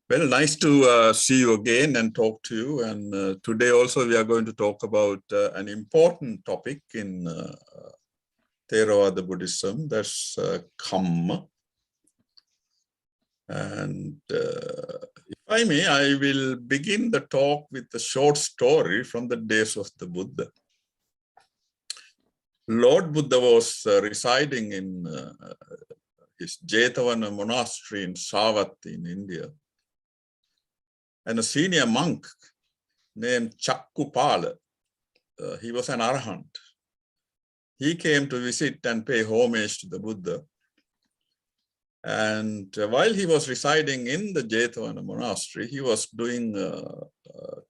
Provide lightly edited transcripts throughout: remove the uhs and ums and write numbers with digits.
Well, nice to see you again and talk to you. And today also we are going to talk about an important topic in Theravada Buddhism, that's Kamma. And if I may, I will begin the talk with a short story from the days of the Buddha. Lord Buddha was residing in his Jetavana monastery in Savatthi in India. And a senior monk named Chakkupala, he was an arahant. He came to visit and pay homage to the Buddha. And while he was residing in the Jetavana monastery, he was doing,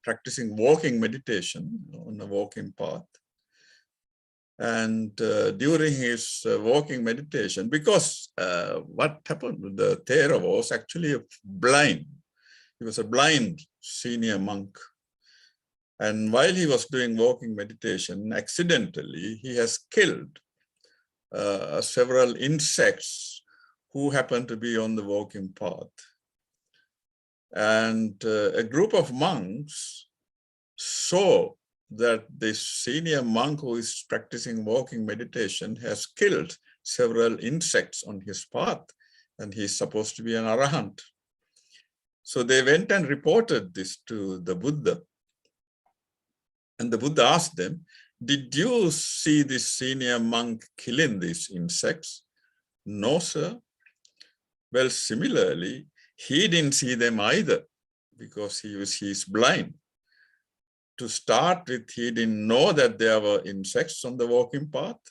practicing walking meditation on a walking path. And during his walking meditation, because what happened, the Thera was actually blind. He was a blind senior monk. And while he was doing walking meditation, accidentally, he has killed several insects who happened to be on the walking path. And a group of monks saw that this senior monk who is practicing walking meditation has killed several insects on his path, and he's supposed to be an arahant. So they went and reported this to the Buddha. And the Buddha asked them, "Did you see this senior monk killing these insects?" "No, sir." Well, similarly, he didn't see them either because he's blind. To start with, he didn't know that there were insects on the walking path.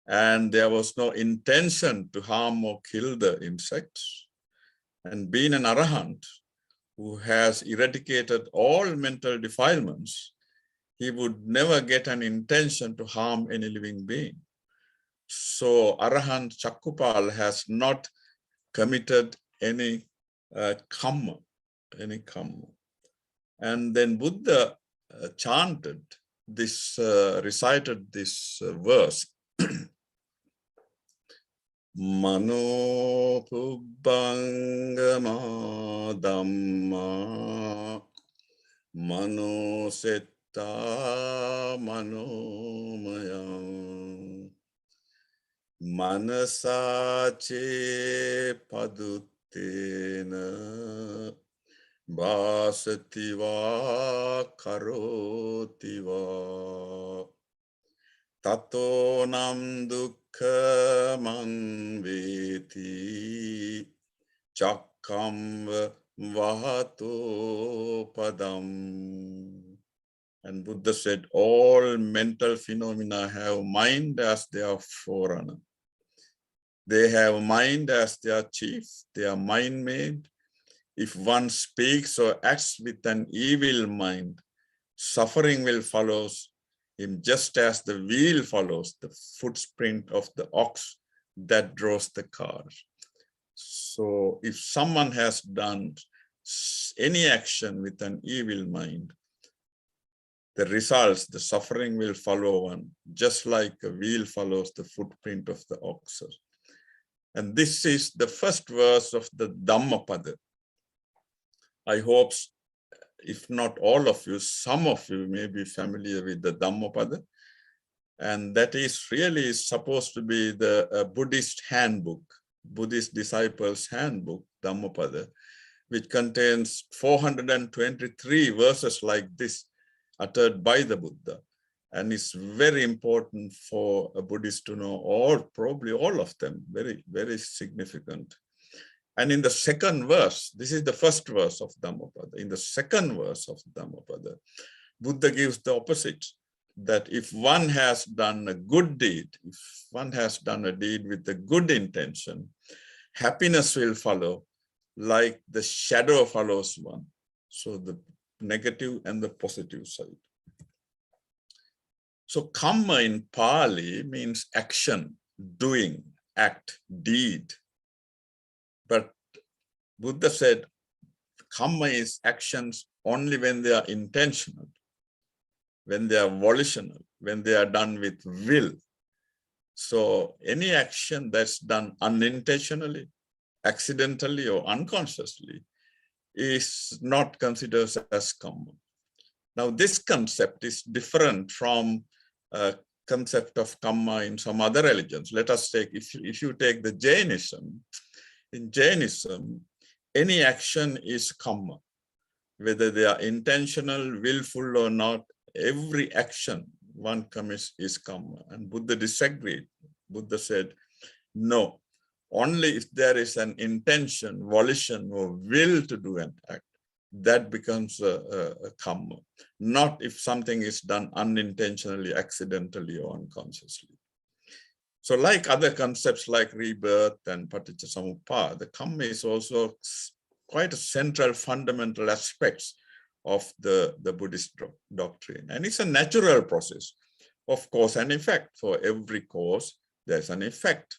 And there was no intention to harm or kill the insects. And being an arahant who has eradicated all mental defilements, he would never get an intention to harm any living being. So Arahant Chakkupal has not committed any kamma. And then Buddha chanted this, recited this verse. Mano pubbangama dhamma mano setta manomayam manasache paduttena vasativa karotiva tato nam dukkha manveti chakkam vahato padam. And Buddha said, all mental phenomena have mind as their forerunner. They have mind as their chief. They are mind-made. If one speaks or acts with an evil mind, suffering will follow him just as the wheel follows the footprint of the ox that draws the car. So if someone has done any action with an evil mind, the results, the suffering will follow one, just like a wheel follows the footprint of the ox. And this is the first verse of the Dhammapada. I hope, if not all of you, some of you may be familiar with the Dhammapada. And that is really supposed to be the Buddhist handbook, Buddhist disciples' handbook, Dhammapada, which contains 423 verses like this, uttered by the Buddha. And it's very important for a Buddhist to know all, probably all of them, very, very significant. And in the second verse, this is the first verse of Dhammapada. In the second verse of Dhammapada, Buddha gives the opposite, that if one has done a good deed, if one has done a deed with a good intention, happiness will follow like the shadow follows one. So the negative and the positive side. So Kamma in Pali means action, doing, act, deed. But Buddha said Kamma is actions only when they are intentional, when they are volitional, when they are done with will. So any action that's done unintentionally, accidentally or unconsciously is not considered as Kamma. Now, this concept is different from concept of Kamma in some other religions. Let us take, if you take the Jainism, in Jainism, any action is Kamma. Whether they are intentional, willful or not, every action one commits is Kamma. And Buddha disagreed. Buddha said, no, only if there is an intention, volition or will to do an act, that becomes a Kamma. Not if something is done unintentionally, accidentally or unconsciously. So like other concepts like rebirth and Paticcasamuppada, the Kamma is also quite a central fundamental aspects of the Buddhist doctrine. And it's a natural process of cause and effect. For every cause, there's an effect.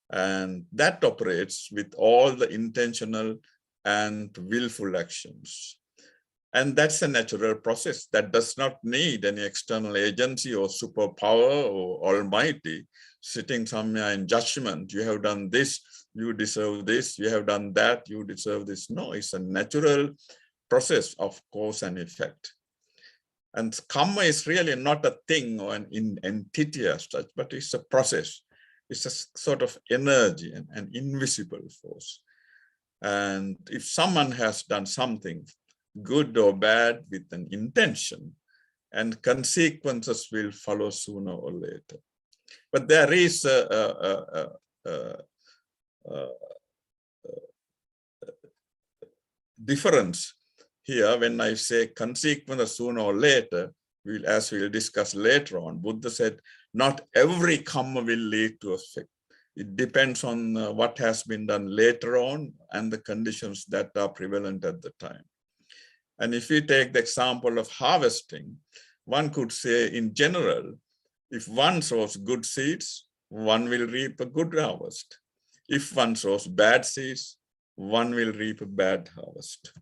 And that operates with all the intentional and willful actions. And that's a natural process that does not need any external agency or superpower or almighty sitting somewhere in judgment. You have done this, you deserve this, you have done that, you deserve this. No, it's a natural process of cause and effect. And Kamma is really not a thing or an entity as such, but it's a process. It's a sort of energy, an invisible force. And if someone has done something, good or bad, with an intention, and consequences will follow sooner or later. But there is a difference here when I say consequences sooner or later, as we'll discuss later on. Buddha said, not every Kamma will lead to effect. It depends on what has been done later on and the conditions that are prevalent at the time. And if we take the example of harvesting, one could say in general, if one sows good seeds, one will reap a good harvest. If one sows bad seeds, one will reap a bad harvest.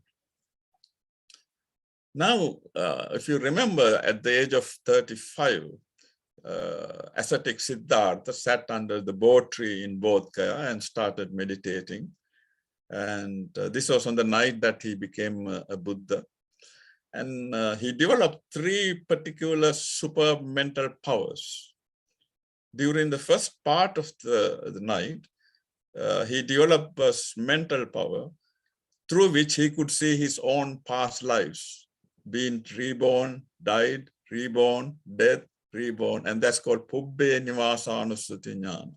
Now, if you remember, at the age of 35, ascetic Siddhartha sat under the bo tree in Bodh Gaya and started meditating. And this was on the night that he became a Buddha. And he developed 3 particular super mental powers. During the first part of the night, he developed a mental power through which he could see his own past lives, being reborn, died, reborn, death, reborn, and that's called Pubbē Nivāsānussati Ñāna.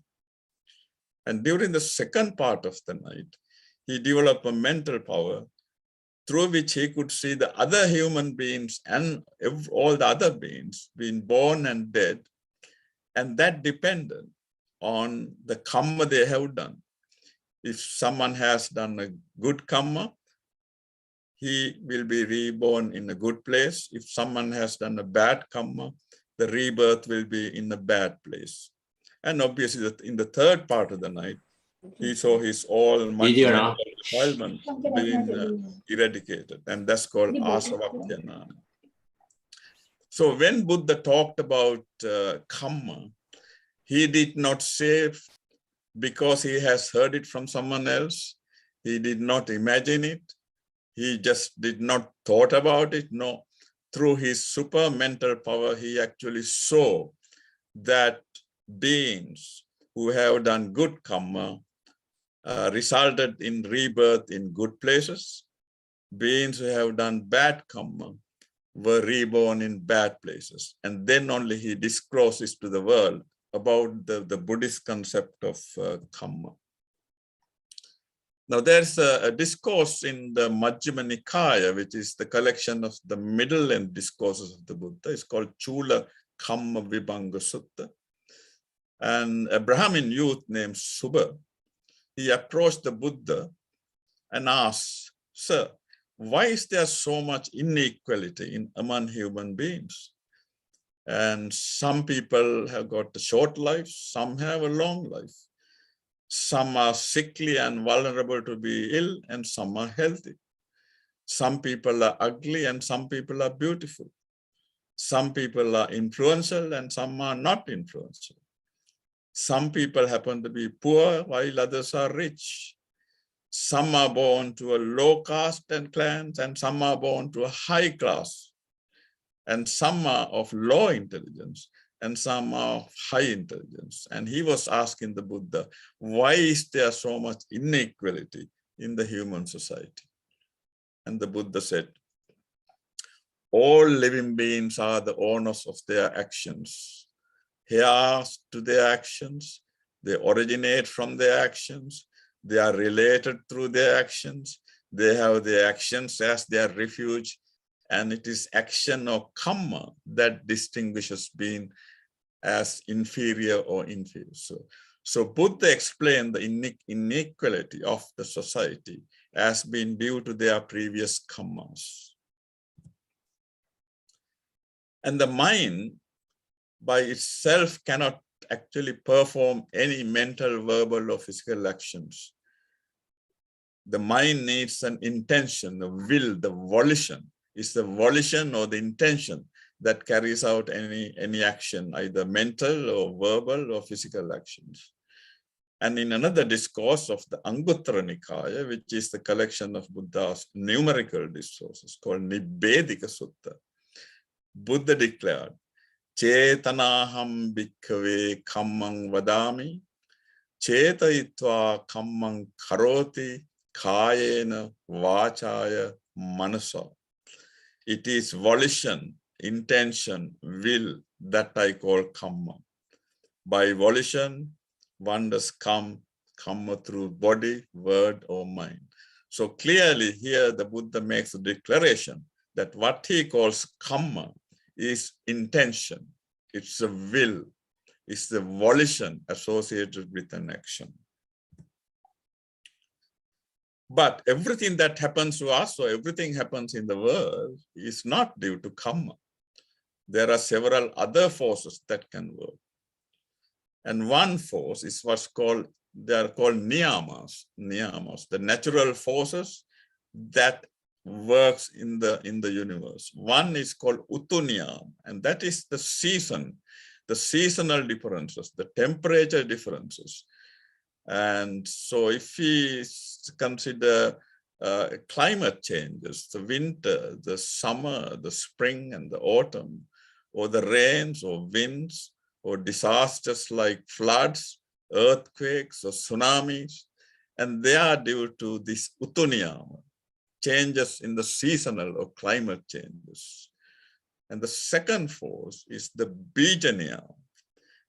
And during the second part of the night, he developed a mental power through which he could see the other human beings and all the other beings being born and dead, and that depended on the Kamma they have done. If someone has done a good Kamma, he will be reborn in a good place. If someone has done a bad Kamma, the rebirth will be in a bad place. And obviously, in the third part of the night, he saw his all mental defilement being eradicated, and that's called Asavakyanana. So when Buddha talked about Kamma, he did not say because he has heard it from someone else, he did not imagine it, he just did not thought about it. No, through his super mental power, he actually saw that beings who have done good Kamma resulted in rebirth in good places. Beings who have done bad Kamma were reborn in bad places. And then only he discloses to the world about the Buddhist concept of Kamma. Now there's a discourse in the Majjhima Nikaya, which is the collection of the middle-end discourses of the Buddha. It's called Chula Kamma Vibhanga Sutta. And a Brahmin youth named Subha, he approached the Buddha and asked, "Sir, why is there so much inequality among human beings? And some people have got a short life, some have a long life. Some are sickly and vulnerable to be ill, and some are healthy. Some people are ugly and some people are beautiful. Some people are influential and some are not influential. Some people happen to be poor while others are rich. Some are born to a low caste and clans, and some are born to a high class, and some are of low intelligence, and some are of high intelligence. And he was asking the Buddha, why is there so much inequality in the human society? And the Buddha said, all living beings are the owners of their actions. Heirs to their actions, they originate from their actions, they are related through their actions, they have their actions as their refuge, and it is action or Kamma that distinguishes being as inferior or inferior. So Buddha explained the inequality of the society as being due to their previous Kammas. And the mind by itself cannot actually perform any mental, verbal, or physical actions. The mind needs an intention, the will, the volition. It's the volition or the intention that carries out any action, either mental or verbal or physical actions. And in another discourse of the Anguttara Nikaya, which is the collection of Buddha's numerical discourses called Nibbedika Sutta, Buddha declared, Chetanaham bhikkhave kammang vadami, chetayitva kammang karoti, kayena vachaya manasa. It is volition, intention, will that I call Kamma. By volition, one does Kamma through body, word, or mind. So clearly here the Buddha makes a declaration that what he calls Kamma is intention, it's a will, it's the volition associated with an action. But everything that happens to us, or everything happens in the world, is not due to Kamma. There are several other forces that can work. And one force is what's called, they are called niyamas, the natural forces that works in the universe. One is called utuniyam, and that is the season, the seasonal differences, the temperature differences. And so if we consider climate changes, the winter, the summer, the spring and the autumn, or the rains or winds, or disasters like floods, earthquakes or tsunamis, and they are due to this utuniyama, changes in the seasonal or climate changes. And the second force is the bijaniyama.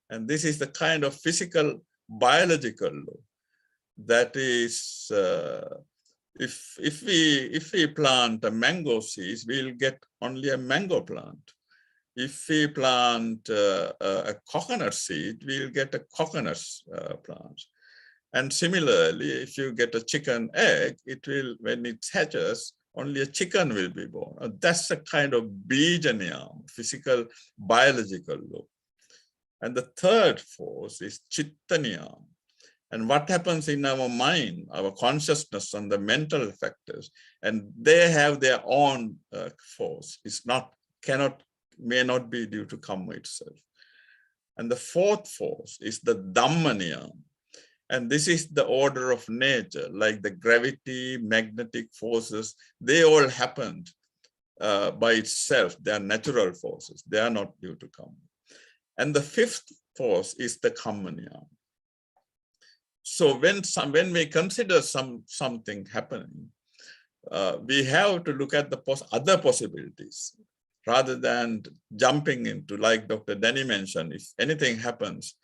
And this is the kind of physical, biological law that is, if we plant a mango seeds, we'll get only a mango plant. If we plant a coconut seed, we'll get a coconut plant. And similarly, if you get a chicken egg, it will, when it hatches, only a chicken will be born. That's a kind of bijaniyam, physical, biological law. And the third force is chittaniyam. And what happens in our mind, our consciousness and the mental factors, and they have their own force. It's not, may not be due to Kamma itself. And the fourth force is the Dhammaniyam. And this is the order of nature, like the gravity, magnetic forces, they all happened by itself. They are natural forces. They are not due to Kamma. And the fifth force is the Kammaniyam. So when we consider something happening, we have to look at the other possibilities rather than jumping into, like Dr. Denny mentioned, if anything happens,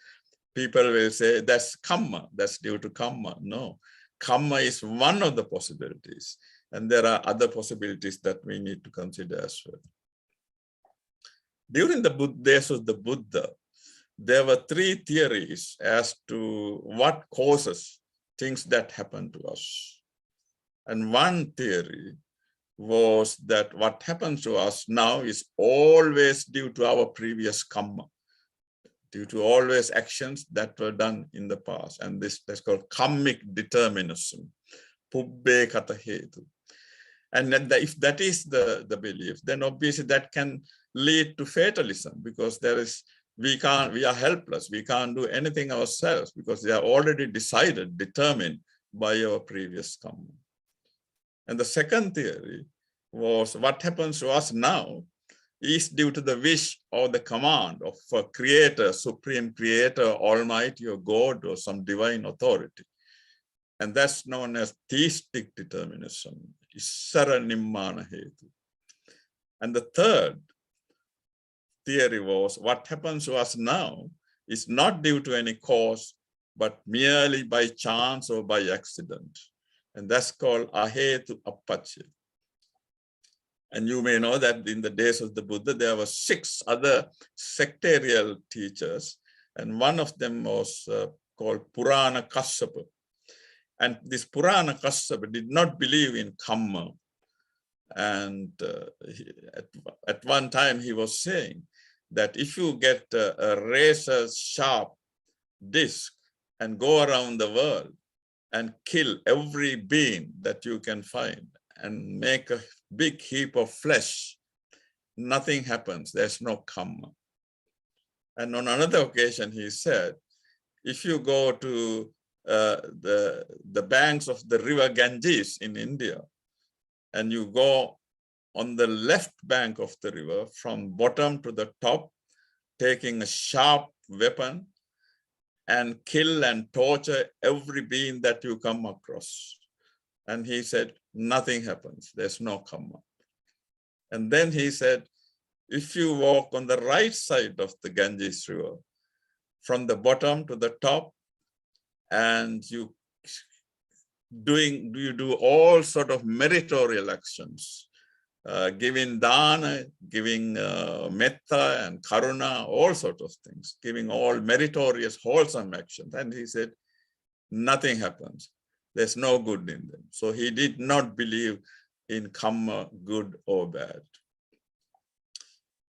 people will say that's Kamma, that's due to Kamma. No, Kamma is one of the possibilities, and there are other possibilities that we need to consider as well. During the days of the Buddha, there were three theories as to what causes things that happen to us. And one theory was that what happens to us now is always due to our previous Kamma, due to always actions that were done in the past. And that's called Karmic Determinism, Pubbe Kata Hetu. And if that is the belief, then obviously that can lead to fatalism, because we are helpless. We can't do anything ourselves because they are already decided, determined by our previous karma. And the second theory was what happens to us now is due to the wish or the command of a creator, supreme creator, almighty or God or some divine authority. And that's known as theistic determinism, Issara Nimmana Hetu. And the third theory was what happens to us now is not due to any cause, but merely by chance or by accident. And that's called Ahetu Appacca. And you may know that in the days of the Buddha, there were 6 other sectarial teachers, and one of them was called Purana Kassapa. And this Purana Kassapa did not believe in Kamma. And at one time he was saying that if you get a razor sharp disc and go around the world and kill every being that you can find and make a big heap of flesh, nothing happens. There's no karma. And on another occasion, he said, if you go to the banks of the river Ganges in India, and you go on the left bank of the river from bottom to the top, taking a sharp weapon and kill and torture every being that you come across. And he said, nothing happens. There's no karma. And then he said, if you walk on the right side of the Ganges River, from the bottom to the top, and you do all sort of meritorial actions, giving dana, giving metta and karuna, all sorts of things, giving all meritorious, wholesome actions. And he said, nothing happens. There's no good in them. So he did not believe in karma, good or bad.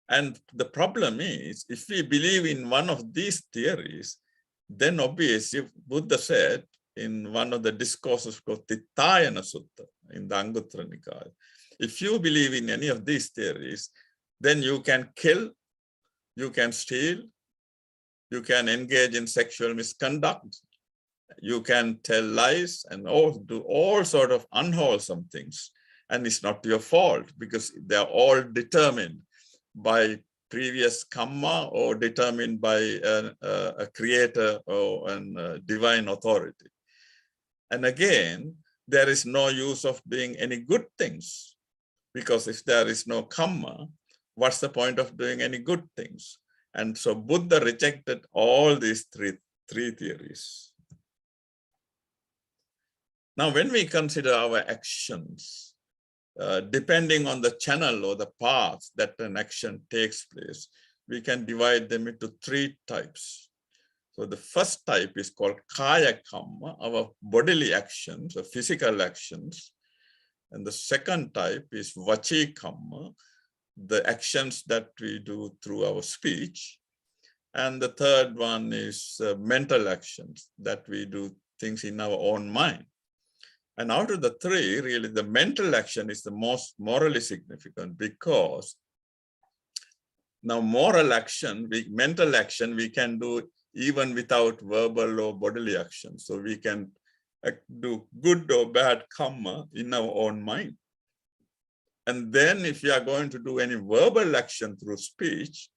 And the problem is, if we believe in one of these theories, then obviously Buddha said in one of the discourses called Tittayana Sutta in the Anguttara Nikaya, if you believe in any of these theories, then you can kill, you can steal, you can engage in sexual misconduct, you can tell lies and do all sort of unwholesome things. And it's not your fault because they're all determined by previous karma or determined by a creator or a divine authority. And again, there is no use of doing any good things, because if there is no karma, what's the point of doing any good things? And so Buddha rejected all these three theories. Now, when we consider our actions, depending on the channel or the path that an action takes place, we can divide them into 3 types. So the first type is called Kaya Kamma, our bodily actions, or physical actions. And the second type is Vachi Kamma, the actions that we do through our speech. And the third one is mental actions, that we do things in our own mind. And out of the 3, really, the mental action is the most morally significant, because now mental action, we can do even without verbal or bodily action. So we can do good or bad karma in our own mind. And then if we are going to do any verbal action through speech,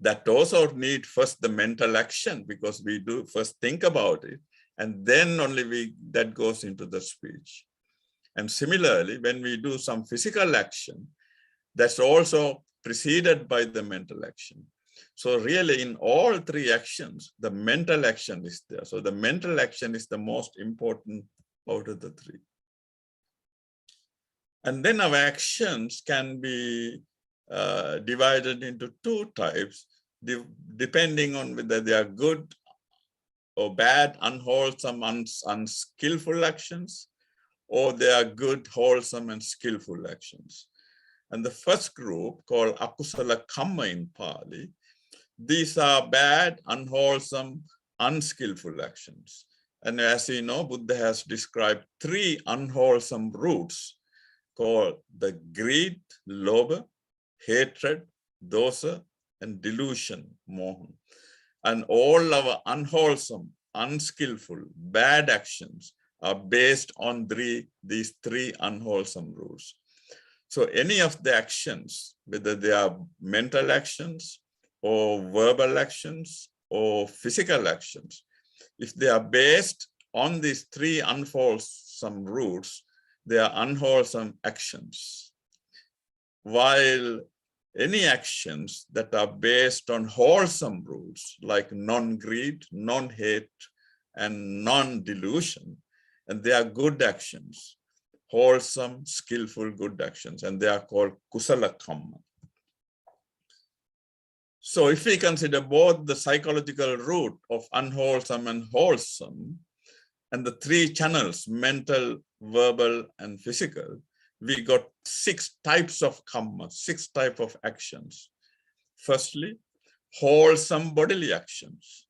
that also need first the mental action, because we do first think about it, and then only that goes into the speech. And similarly, when we do some physical action, that's also preceded by the mental action. So really in all 3 actions, the mental action is there. So the mental action is the most important out of the 3. And then our actions can be divided into 2 types, depending on whether they are good or bad, unwholesome, unskillful actions, or they are good, wholesome, and skillful actions. And the first group, called Akusala Kamma in Pali, these are bad, unwholesome, unskillful actions. And as you know, Buddha has described 3 unwholesome roots called the greed, lobha, hatred, dosa, and delusion, mohan. And all our unwholesome unskillful, bad actions are based on these three unwholesome rules. So any of the actions, whether they are mental actions or verbal actions or physical actions, if they are based on these three unwholesome rules, they are unwholesome actions. While any actions that are based on wholesome rules, like non-greed, non-hate, and non-delusion, and they are good actions, wholesome, skillful, good actions, and they are called kusala kamma. So if we consider both the psychological root of unwholesome and wholesome, and the three channels, mental, verbal, and physical, we got 6 types of kamma, 6 types of actions. Firstly, wholesome bodily actions,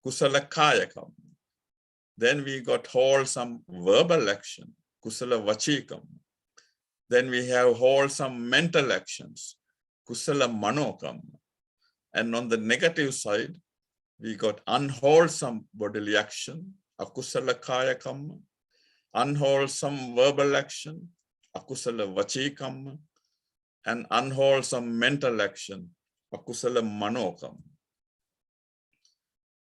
kusala kaya kamma. Then we got wholesome verbal action, kusala vachi kamma. Then we have wholesome mental actions, kusala mano kamma. And on the negative side, we got unwholesome bodily action, akusala kaya kamma, unwholesome verbal action, akusala vachi kamma, and unwholesome mental action, akusala mano kamma.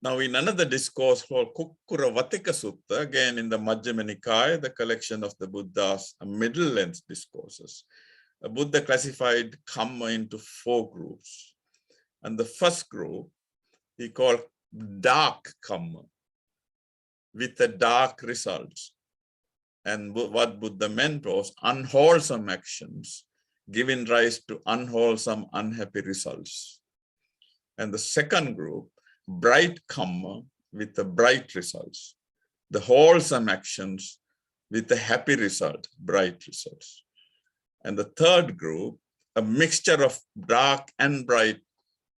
Now, in another discourse called Kukkura Vatika Sutta, again in the Majjhima Nikaya, the collection of the Buddha's middle-length discourses, the Buddha classified Kamma into 4 groups. And the first group, he called dark Kamma, with the dark results. And what Buddha meant was unwholesome actions giving rise to unwholesome, unhappy results. And the second group, bright Kamma with the bright results, the wholesome actions with the happy result, bright results. And the third group, a mixture of dark and bright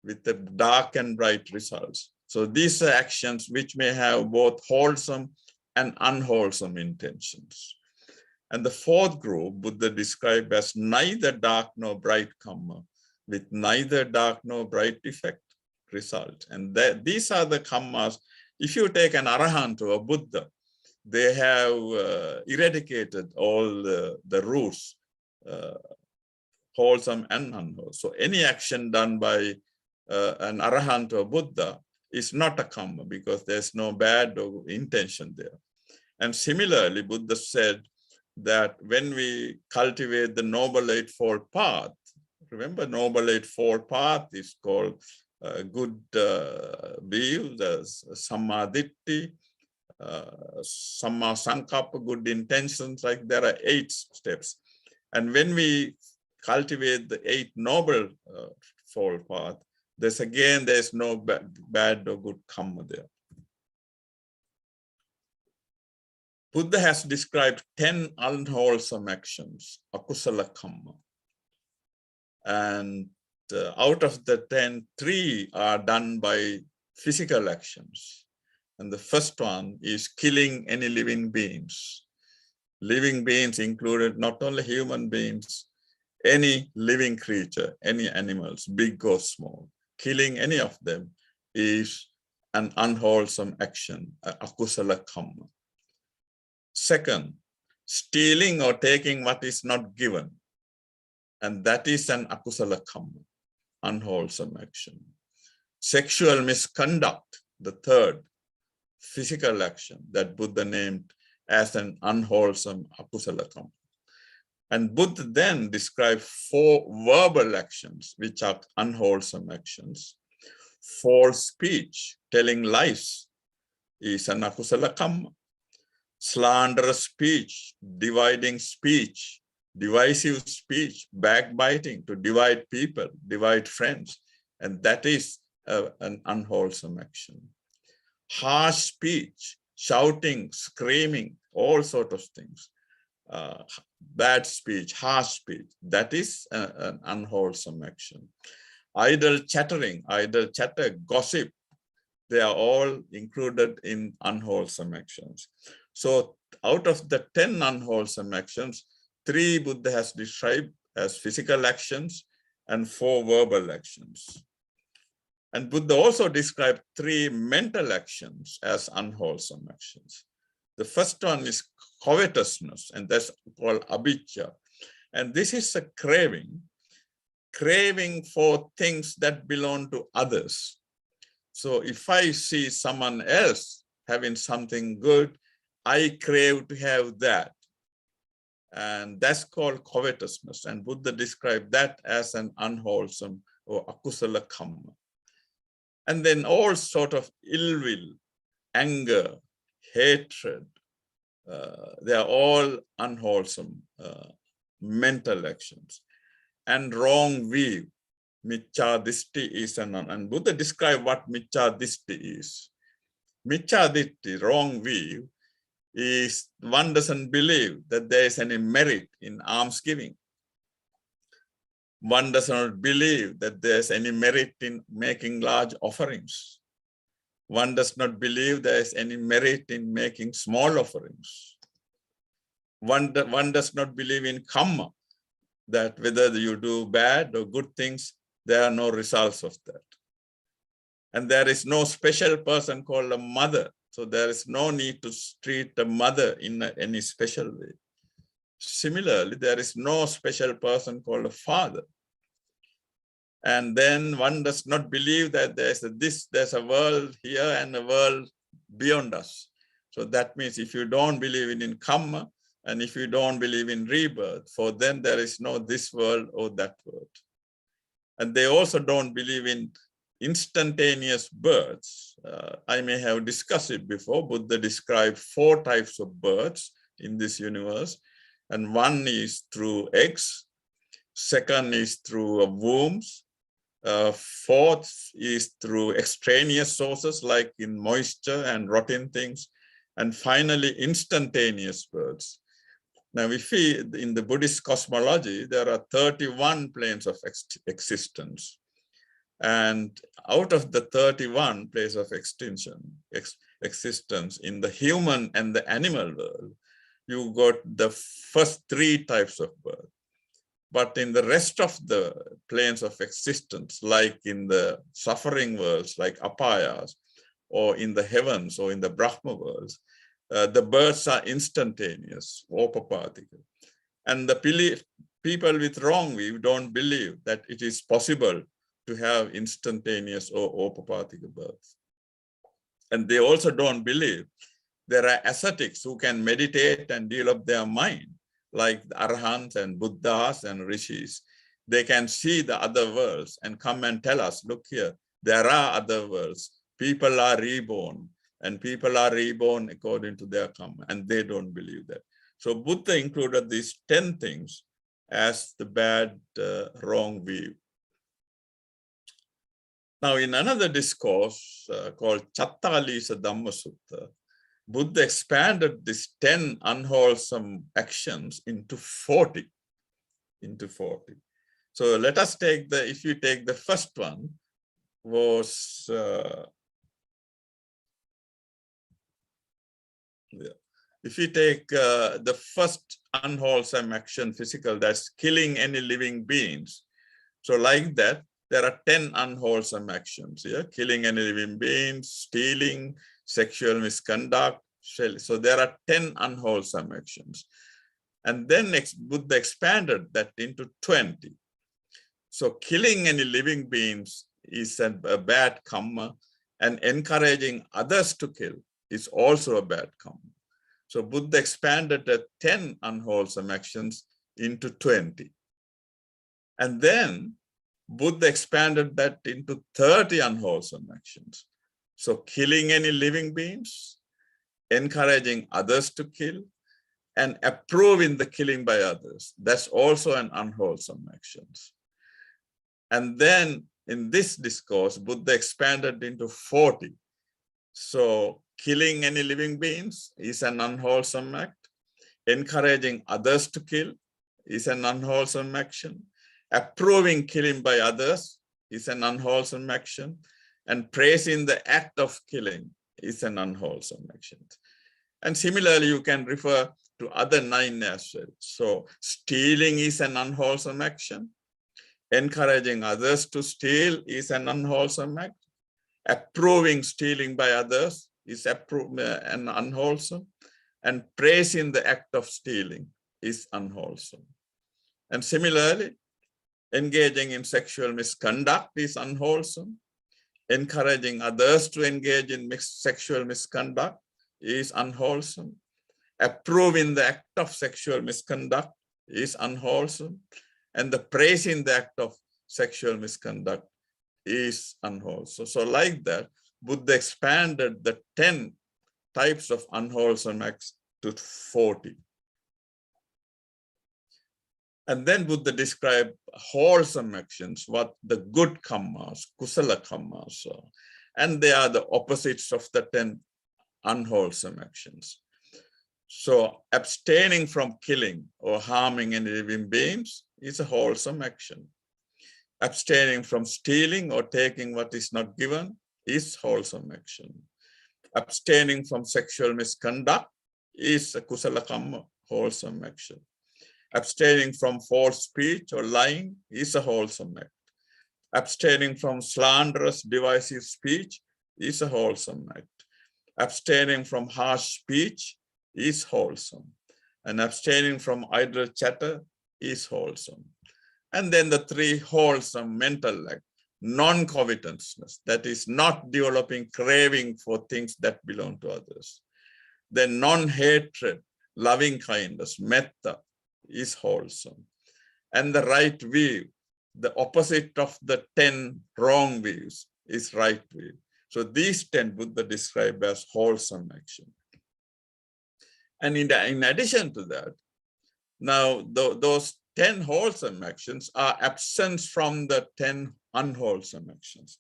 with the dark and bright results. So these are actions which may have both wholesome and unwholesome intentions. And the fourth group, Buddha described as neither dark nor bright Kamma, with neither dark nor bright effect result. And these are the Kammas. If you take an Arahant or a Buddha, they have eradicated all the roots, wholesome and unwholesome. So any action done by an Arahant or Buddha is not a Kamma because there's no bad intention there. And similarly, Buddha said that when we cultivate the Noble Eightfold Path, remember Noble Eightfold Path is called good view, there's Samma Ditti, Samma Sankappa, good intentions, like there are 8 steps. And when we cultivate the 8 Noble Fold Path, there's no bad or good Kamma there. Buddha has described 10 unwholesome actions, akusala kamma. And out of the 10, 3 are done by physical actions. And the first one is killing any living beings. Living beings included not only human beings, any living creature, any animals, big or small. Killing any of them is an unwholesome action, akusala kamma. Second, stealing or taking what is not given. And that is an akusala kamma, unwholesome action. Sexual misconduct, the third, physical action that Buddha named as an unwholesome akusala kamma. And Buddha then described 4 verbal actions, which are unwholesome actions. False speech, telling lies, is an akusala kamma. Slanderous speech, dividing speech, divisive speech, backbiting to divide people, divide friends, and that is an unwholesome action. Harsh speech, shouting, screaming, all sorts of things. Bad speech, harsh speech, that is an unwholesome action. Idle chattering, idle chatter, gossip, they are all included in unwholesome actions. So out of the 10 unwholesome actions, 3 Buddha has described as physical actions and 4 verbal actions. And Buddha also described 3 mental actions as unwholesome actions. The first one is covetousness, and that's called abhijja. And this is a craving for things that belong to others. So if I see someone else having something good, I crave to have that. And that's called covetousness. And Buddha described that as an unwholesome or akusala kamma. And then all sort of ill will, anger, hatred, they are all unwholesome mental actions. And wrong view, miccha dishti is and Buddha described what miccha dishti is. Miccha dishti, wrong view, is one doesn't believe that there is any merit in almsgiving. One does not believe that there's any merit in making large offerings. One does not believe there is any merit in making small offerings. One does not believe in Kamma, that whether you do bad or good things, there are no results of that. And there is no special person called a mother. So there is no need to treat a mother in any special way. Similarly, there is no special person called a father. And then one does not believe that there's a world here and a world beyond us. So that means if you don't believe in Kamma, and if you don't believe in rebirth, for them there is no this world or that world. And they also don't believe in instantaneous births. I may have discussed it before. Buddha described 4 types of births in this universe. And one is through eggs. Second is through wombs. Fourth is through extraneous sources like in moisture and rotting things. And finally, instantaneous births. Now, if we, in the Buddhist cosmology, there are 31 planes of existence. And out of the 31 planes of existence in the human and the animal world, you got the first 3 types of birth. But in the rest of the planes of existence, like in the suffering worlds, like apayas, or in the heavens, or in the Brahma worlds, the births are instantaneous, opapatika. And the people with wrong view don't believe that it is possible to have instantaneous or opapatika births. And they also don't believe there are ascetics who can meditate and develop their mind, like the Arahants and Buddhas and Rishis. They can see the other worlds and come and tell us, look here, there are other worlds. People are reborn, and people are reborn according to their karma, and they don't believe that. So Buddha included these 10 things as the bad, wrong view. Now, in another discourse called Chattalisa Dhamma Sutta, Buddha expanded these 10 unwholesome actions into 40. So let us take if you take the first one, was if you take the first unwholesome action, physical, that's killing any living beings. So like that, there are 10 unwholesome actions here: killing any living beings, stealing, sexual misconduct. So there are 10 unwholesome actions. And then Buddha expanded that into 20. So killing any living beings is a bad karma, and encouraging others to kill is also a bad karma. So Buddha expanded the 10 unwholesome actions into 20. And then Buddha expanded that into 30 unwholesome actions. So killing any living beings, encouraging others to kill, and approving the killing by others. That's also an unwholesome action. And then in this discourse, Buddha expanded into 40. So killing any living beings is an unwholesome act. Encouraging others to kill is an unwholesome action. Approving killing by others is an unwholesome action. And praising the act of killing is an unwholesome action. And similarly, you can refer to other 9 as well. So stealing is an unwholesome action. Encouraging others to steal is an unwholesome act. Approving stealing by others is and unwholesome. And praising the act of stealing is unwholesome. And similarly, engaging in sexual misconduct is unwholesome. Encouraging others to engage in sexual misconduct is unwholesome. Approving the act of sexual misconduct is unwholesome. And the praising the act of sexual misconduct is unwholesome. So like that, Buddha expanded the 10 types of unwholesome acts to 40. And then Buddha described wholesome actions, what the good kammas, kusala kammas are. And they are the opposites of the 10 unwholesome actions. So abstaining from killing or harming any living beings is a wholesome action. Abstaining from stealing or taking what is not given is wholesome action. Abstaining from sexual misconduct is a kusala kamma, wholesome action. Abstaining from false speech or lying is a wholesome act. Abstaining from slanderous, divisive speech is a wholesome act. Abstaining from harsh speech is wholesome. And abstaining from idle chatter is wholesome. And then the 3 wholesome mental acts. Non-covetousness, that is not developing craving for things that belong to others. Then non-hatred, loving kindness, metta is wholesome. And the right view, the opposite of the 10 wrong views is right view. So these 10 Buddha described as wholesome action. And in addition to that, now those 10 wholesome actions are absent from the 10 unwholesome actions.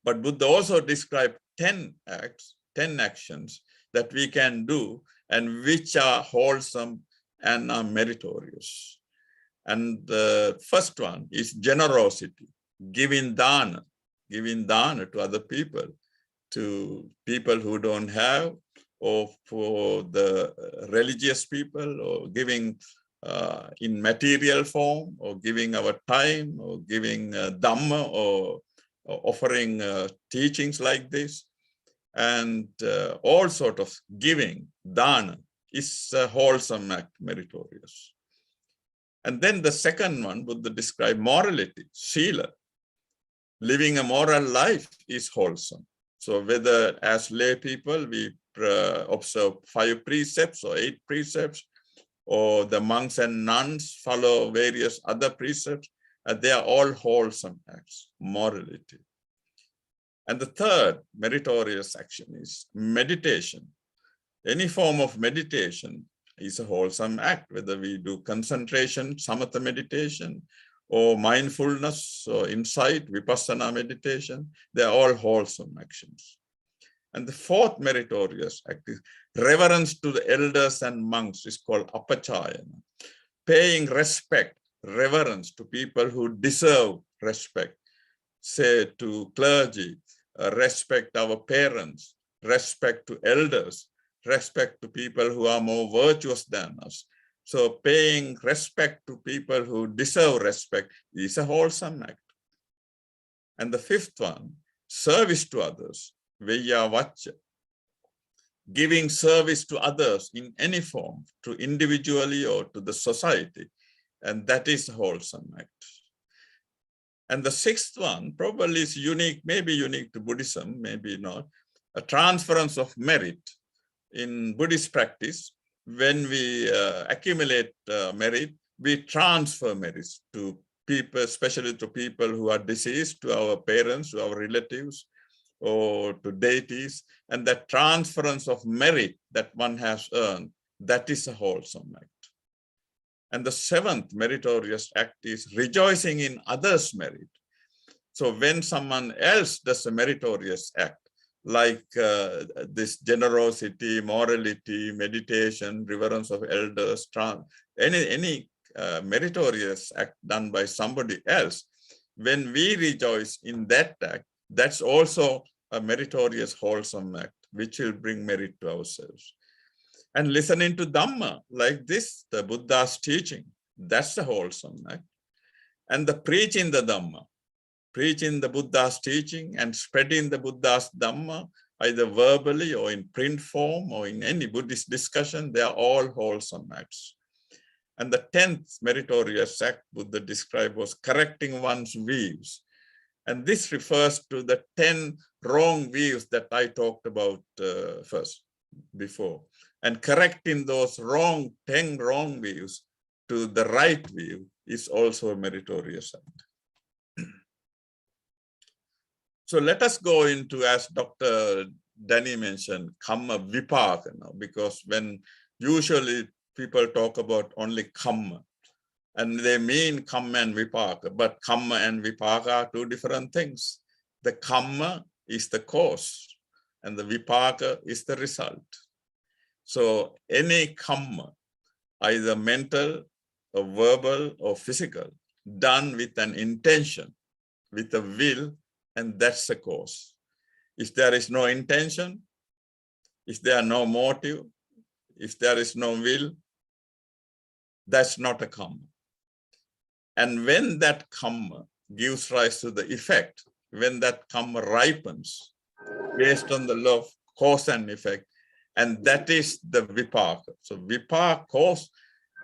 But Buddha also described 10 acts, 10 actions that we can do and which are wholesome and are meritorious. And the first one is generosity, giving dana to other people, to people who don't have, or for the religious people, or giving in material form, or giving our time, or giving dhamma, or offering teachings like this. And all sort of giving, dana, is a wholesome act, meritorious. And then the second one, Buddha described morality, sila. Living a moral life is wholesome. So whether as lay people, we observe 5 precepts or 8 precepts, or the monks and nuns follow various other precepts, they are all wholesome acts, morality. And the third meritorious action is meditation. Any form of meditation is a wholesome act, whether we do concentration, samatha meditation, or mindfulness, or insight, vipassana meditation, they are all wholesome actions. And the fourth meritorious act is reverence to the elders and monks, is called apachayana. Paying respect, reverence to people who deserve respect, say to clergy, respect our parents, respect to elders, respect to people who are more virtuous than us. So paying respect to people who deserve respect is a wholesome act. And the fifth one, service to others, veya vacha. Giving service to others in any form, to individually or to the society, and that is a wholesome act. And the sixth one probably is unique, maybe unique to Buddhism, maybe not, a transference of merit. In Buddhist practice, when we accumulate merit, we transfer merits to people, especially to people who are deceased, to our parents, to our relatives, or to deities. And that transference of merit that one has earned, that is a wholesome act. And the seventh meritorious act is rejoicing in others' merit. So when someone else does a meritorious act, like this generosity, morality, meditation, reverence of elders, any meritorious act done by somebody else, when we rejoice in that act, that's also a meritorious, wholesome act, which will bring merit to ourselves. And listening to Dhamma, like this, the Buddha's teaching, that's a wholesome act. And the preaching the Dhamma, preaching the Buddha's teaching and spreading the Buddha's Dhamma, either verbally or in print form or in any Buddhist discussion, they are all wholesome acts. And the 10th meritorious act Buddha described was correcting one's views. And this refers to the 10 wrong views that I talked about before. And correcting those 10 wrong views to the right view is also a meritorious act. So let us go into, as Dr. Danny mentioned, Kamma Vipaka now, because when usually people talk about only Kamma, and they mean Kamma and Vipaka, but Kamma and Vipaka are two different things. The Kamma is the cause, and the Vipaka is the result. So any Kamma, either mental or verbal or physical, done with an intention, with a will, and that's the cause. If there is no intention, if there are no motive, if there is no will, that's not a Kamma. And when that Kamma gives rise to the effect, when that Kamma ripens based on the law of cause and effect, and that is the Vipaka. So Vipaka, cause,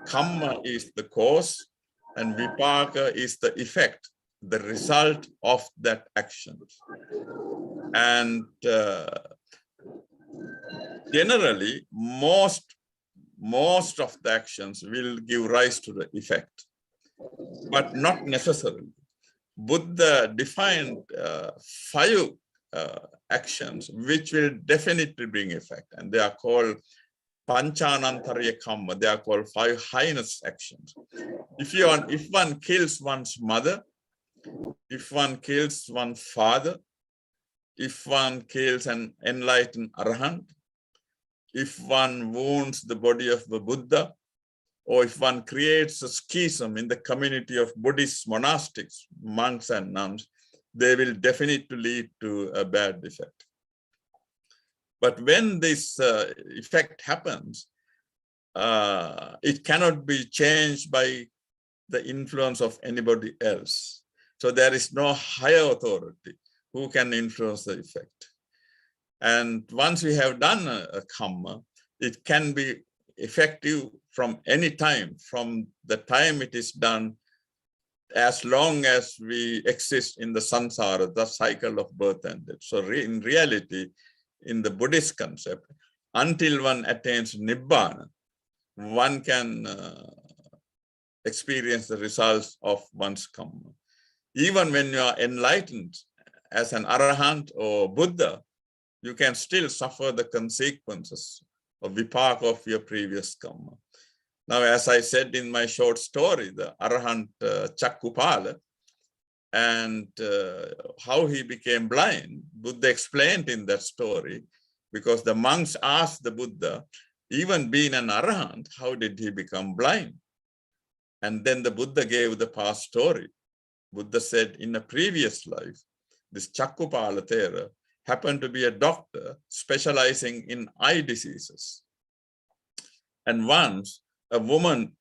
Kamma is the cause, and Vipaka is the effect, the result of that action. And generally, most of the actions will give rise to the effect, but not necessarily. Buddha defined 5 actions which will definitely bring effect, and they are called Panchanantariya Kamma. They are called 5 highness actions. If one kills one's mother, if one kills one's father, if one kills an enlightened arahant, if one wounds the body of the Buddha, or if one creates a schism in the community of Buddhist monastics, monks and nuns, they will definitely lead to a bad effect. But when this effect happens, it cannot be changed by the influence of anybody else. So there is no higher authority who can influence the effect. And once we have done a Kamma, it can be effective from any time, from the time it is done, as long as we exist in the samsara, the cycle of birth and death. So in reality, in the Buddhist concept, until one attains Nibbana, one can experience the results of one's Kamma. Even when you are enlightened as an Arahant or Buddha, you can still suffer the consequences of Vipaka of your previous Kamma. Now, as I said in my short story, the Arahant Chakkupala, and how he became blind, Buddha explained in that story, because the monks asked the Buddha, even being an Arahant, how did he become blind? And then the Buddha gave the past story. Buddha said, in a previous life, this Chakkupala Thera happened to be a doctor specializing in eye diseases. And once a woman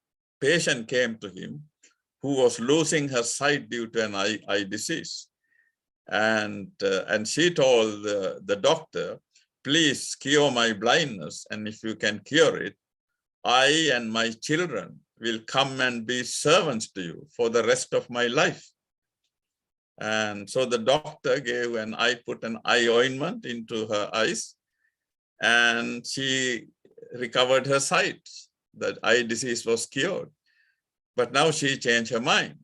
patient came to him who was losing her sight due to an eye disease. And she told the doctor, please cure my blindness. And if you can cure it, I and my children will come and be servants to you for the rest of my life. And so the doctor put an eye ointment into her eyes, and she recovered her sight. The eye disease was cured. But now she changed her mind.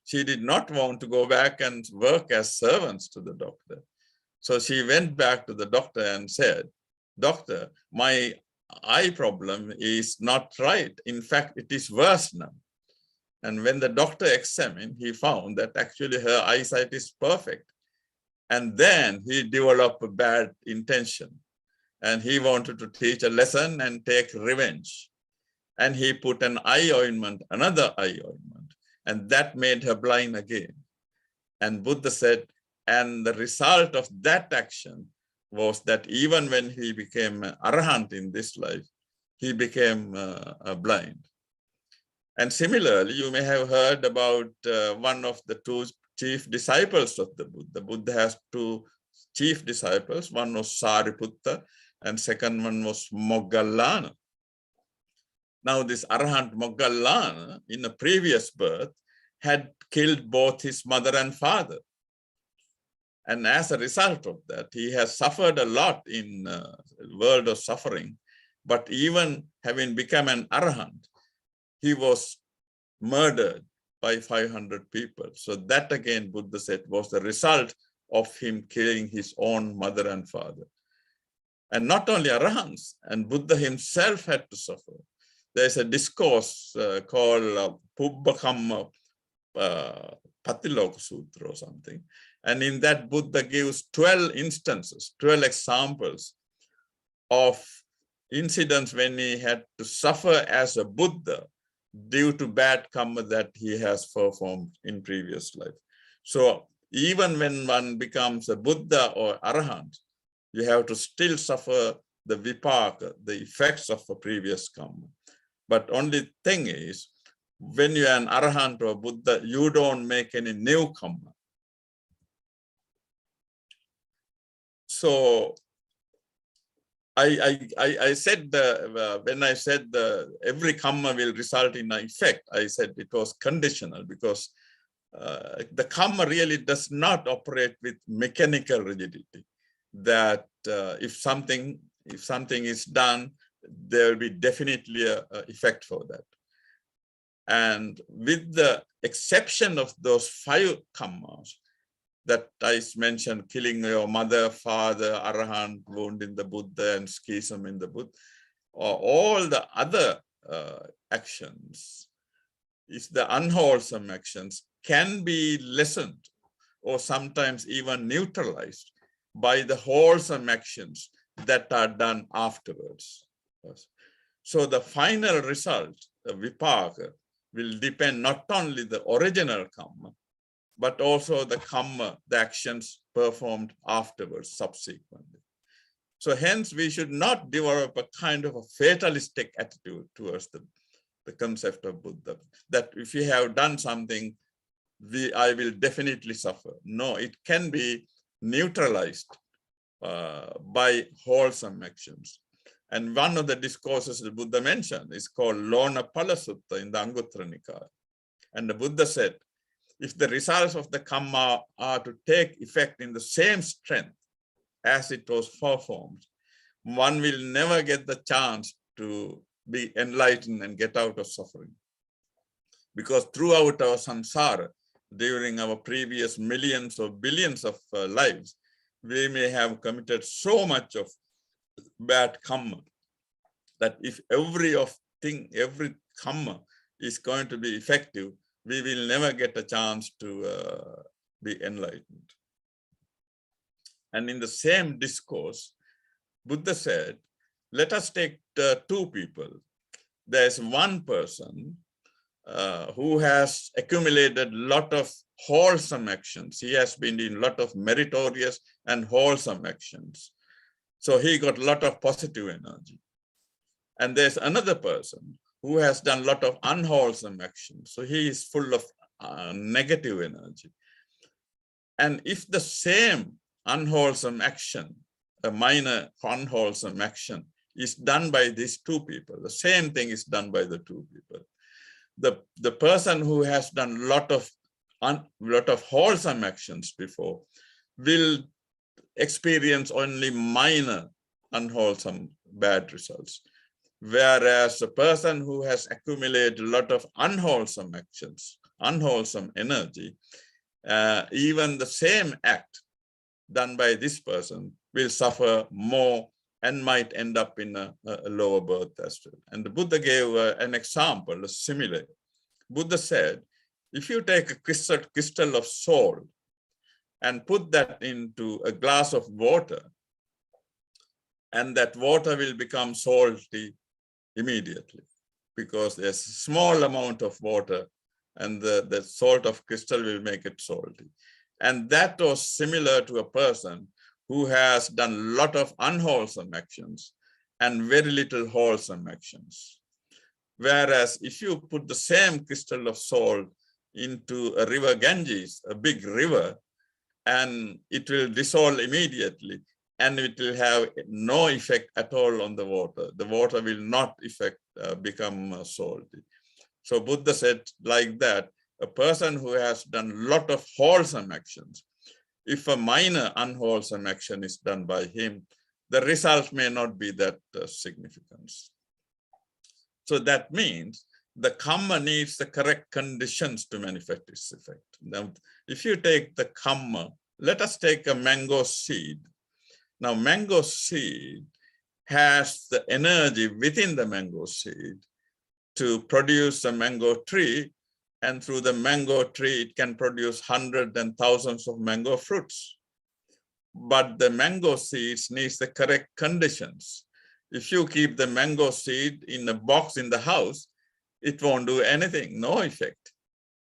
She did not want to go back and work as servants to the doctor. So she went back to the doctor and said, Doctor, my eye problem is not right. In fact, it is worse now. And when the doctor examined, he found that actually her eyesight is perfect. And then he developed a bad intention. And he wanted to teach a lesson and take revenge. And he put an eye ointment, another eye ointment, and that made her blind again. And Buddha said, and the result of that action was that even when he became an Arahant in this life, he became blind. And similarly, you may have heard about one of the chief disciples of the Buddha. The Buddha has two chief disciples. One was Sariputta and second one was Moggallana. Now this Arahant Moggallana in a previous birth had killed both his mother and father. And as a result of that, he has suffered a lot in the world of suffering. But even having become an Arahant, he was murdered by 500 people. So that again, Buddha said, was the result of him killing his own mother and father. And not only Arahants, and Buddha himself had to suffer. There's a discourse called Pubba Kamma Patiloka Sutra or something. And in that, Buddha gives 12 instances, 12 examples of incidents when he had to suffer as a Buddha due to bad karma that he has performed in previous life. So even when one becomes a Buddha or Arahant, you have to still suffer the vipaka, the effects of a previous karma. But only thing is, when you are an Arahant or Buddha, you don't make any new karma. So I said, when I said every karma will result in an effect, I said it was conditional because the karma really does not operate with mechanical rigidity. That if something is done, there will be definitely an effect for that. And with the exception of those 5 karmas that I mentioned, killing your mother, father, Arahant, wound in the Buddha, and schism in the Buddha, all the other actions, is the unwholesome actions, can be lessened or sometimes even neutralized by the wholesome actions that are done afterwards. So the final result, the vipaka, will depend not only the original karma, but also the karma, the actions performed afterwards, subsequently. So hence, we should not develop a kind of a fatalistic attitude towards the concept of Buddha, that if you have done something, I will definitely suffer. No, it can be neutralized by wholesome actions. And one of the discourses the Buddha mentioned is called Lona Pala Sutta in the Anguttara Nikaya. And the Buddha said, if the results of the karma are to take effect in the same strength as it was performed, one will never get the chance to be enlightened and get out of suffering. Because throughout our samsara, during our previous millions or billions of lives, we may have committed so much of bad karma that if every karma is going to be effective, we will never get a chance to be enlightened. And in the same discourse, Buddha said, let us take 2 people. There's one person who has accumulated a lot of wholesome actions. He has been in a lot of meritorious and wholesome actions. So he got a lot of positive energy. And there's another person who has done a lot of unwholesome actions. So he is full of negative energy. And if the same unwholesome action, a minor unwholesome action, is done by these 2 people, the same thing is done by the 2 people. The person who has done a lot of wholesome actions before will experience only minor unwholesome bad results. Whereas the person who has accumulated a lot of unwholesome actions, unwholesome energy, even the same act done by this person will suffer more and might end up in a lower birth as well. And the Buddha gave an example, a simile. Buddha said, if you take a crystal of salt and put that into a glass of water, and that water will become salty immediately because there's a small amount of water and the salt of crystal will make it salty. And that was similar to a person who has done a lot of unwholesome actions and very little wholesome actions. Whereas if you put the same crystal of salt into a river Ganges, a big river, and it will dissolve immediately, and it will have no effect at all on the water. The water will not become salty. So Buddha said like that, a person who has done a lot of wholesome actions, if a minor unwholesome action is done by him, the result may not be that significant. So that means the Kamma needs the correct conditions to manifest its effect. Now, if you take the Kamma, let us take a mango seed. Now, mango seed has the energy within the mango seed to produce a mango tree, and through the mango tree, it can produce hundreds and thousands of mango fruits. But the mango seeds needs the correct conditions. If you keep the mango seed in a box in the house, it won't do anything, no effect.